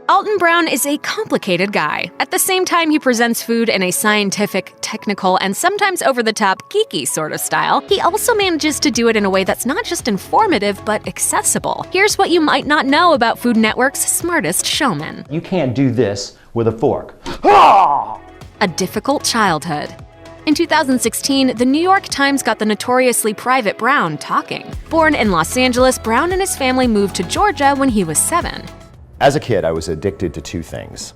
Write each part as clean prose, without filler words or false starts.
Alton Brown is a complicated guy. At the same time he presents food in a scientific, technical, and sometimes over-the-top, geeky sort of style, he also manages to do it in a way that's not just informative, but accessible. Here's what you might not know about Food Network's smartest showman. You can't do this with a fork. Ah! A difficult childhood. In 2016, the New York Times got the notoriously private Brown talking. Born in Los Angeles, Brown and his family moved to Georgia when he was 7. As a kid, I was addicted to two things.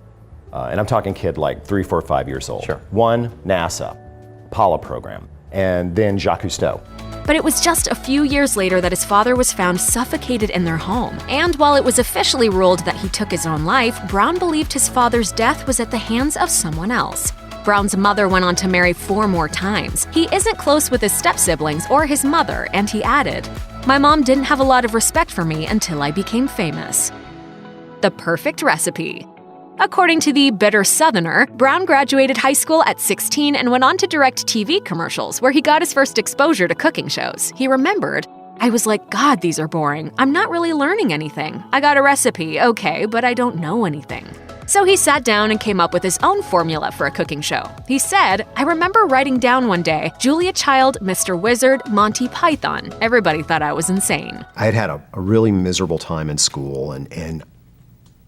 And I'm talking kid like 3, 4, 5 years old. Sure. One, NASA, Apollo program, and then Jacques Cousteau. But it was just a few years later that his father was found suffocated in their home. And while it was officially ruled that he took his own life, Brown believed his father's death was at the hands of someone else. Brown's mother went on to marry 4 more times. He isn't close with his step-siblings or his mother, and he added, "My mom didn't have a lot of respect for me until I became famous." The perfect recipe. According to the Bitter Southerner, Brown graduated high school at 16 and went on to direct TV commercials, where he got his first exposure to cooking shows. He remembered, "I was like, God, these are boring. I'm not really learning anything. I got a recipe, okay, but I don't know anything." So he sat down and came up with his own formula for a cooking show. He said, "I remember writing down one day, Julia Child, Mr. Wizard, Monty Python. Everybody thought I was insane." I had had a really miserable time in school, and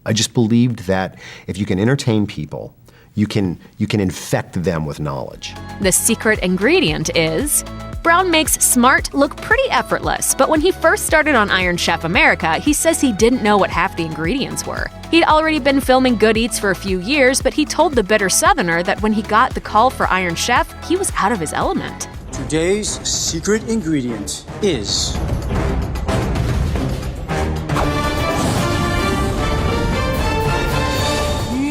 I just believed that if you can entertain people, you can infect them with knowledge. The secret ingredient is... Brown makes smart look pretty effortless, but when he first started on Iron Chef America, he says he didn't know what half the ingredients were. He'd already been filming Good Eats for a few years, but he told the Bitter Southerner that when he got the call for Iron Chef, he was out of his element. Today's secret ingredient is...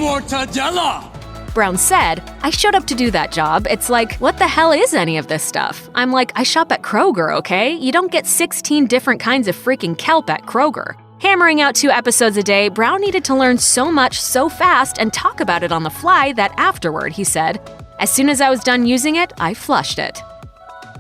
mortadella! Brown said, "I showed up to do that job. It's like, what the hell is any of this stuff? I'm like, I shop at Kroger, okay? You don't get 16 different kinds of freaking kelp at Kroger." Hammering out 2 episodes a day, Brown needed to learn so much so fast and talk about it on the fly that afterward, he said, "As soon as I was done using it, I flushed it."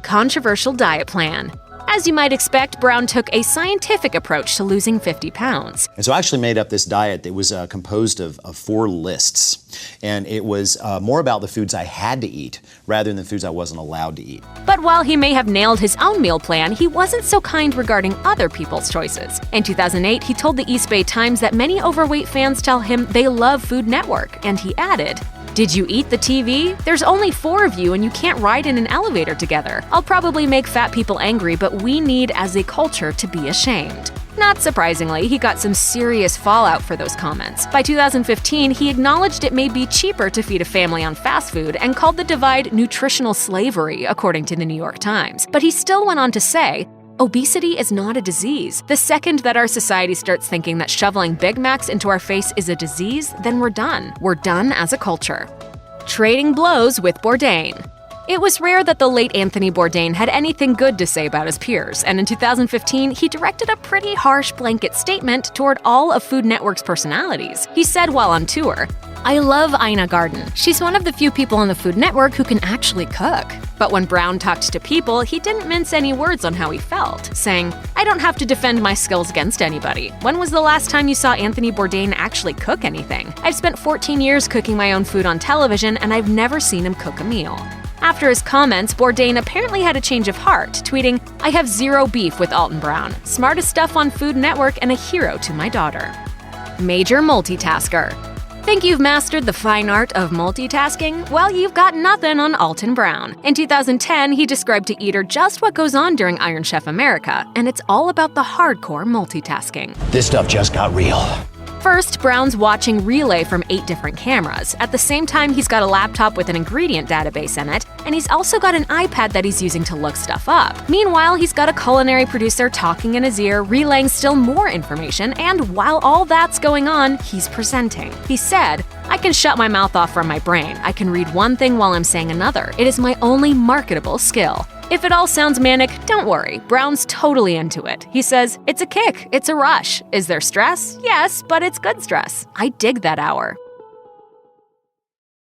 Controversial diet plan. As you might expect, Brown took a scientific approach to losing 50 pounds. And so I actually made up this diet that was composed of 4 lists. And it was more about the foods I had to eat rather than the foods I wasn't allowed to eat. But while he may have nailed his own meal plan, he wasn't so kind regarding other people's choices. In 2008, he told the East Bay Times that many overweight fans tell him they love Food Network, and he added, "Did you eat the TV? There's only 4 of you and you can't ride in an elevator together. I'll probably make fat people angry, but we need as a culture to be ashamed." Not surprisingly, he got some serious fallout for those comments. By 2015, he acknowledged it may be cheaper to feed a family on fast food and called the divide nutritional slavery, according to the New York Times. But he still went on to say, "Obesity is not a disease. The second that our society starts thinking that shoveling Big Macs into our face is a disease, then we're done. We're done as a culture." Trading blows with Bourdain. It was rare that the late Anthony Bourdain had anything good to say about his peers, and in 2015, he directed a pretty harsh blanket statement toward all of Food Network's personalities. He said while on tour, "I love Ina Garten. She's one of the few people on the Food Network who can actually cook." But when Brown talked to people, he didn't mince any words on how he felt, saying, "I don't have to defend my skills against anybody. When was the last time you saw Anthony Bourdain actually cook anything? I've spent 14 years cooking my own food on television, and I've never seen him cook a meal." After his comments, Bourdain apparently had a change of heart, tweeting, "I have zero beef with Alton Brown. Smartest stuff on Food Network and a hero to my daughter." Major multitasker. Think you've mastered the fine art of multitasking? Well, you've got nothing on Alton Brown. In 2010, he described to Eater just what goes on during Iron Chef America, and it's all about the hardcore multitasking. This stuff just got real. First, Brown's watching Relay from 8 different cameras. At the same time, he's got a laptop with an ingredient database in it, and he's also got an iPad that he's using to look stuff up. Meanwhile, he's got a culinary producer talking in his ear, relaying still more information, and while all that's going on, he's presenting. He said, "I can shut my mouth off from my brain. I can read one thing while I'm saying another. It is my only marketable skill." If it all sounds manic, don't worry. Brown's totally into it. He says, "It's a kick. It's a rush. Is there stress? Yes, but it's good stress. I dig that hour."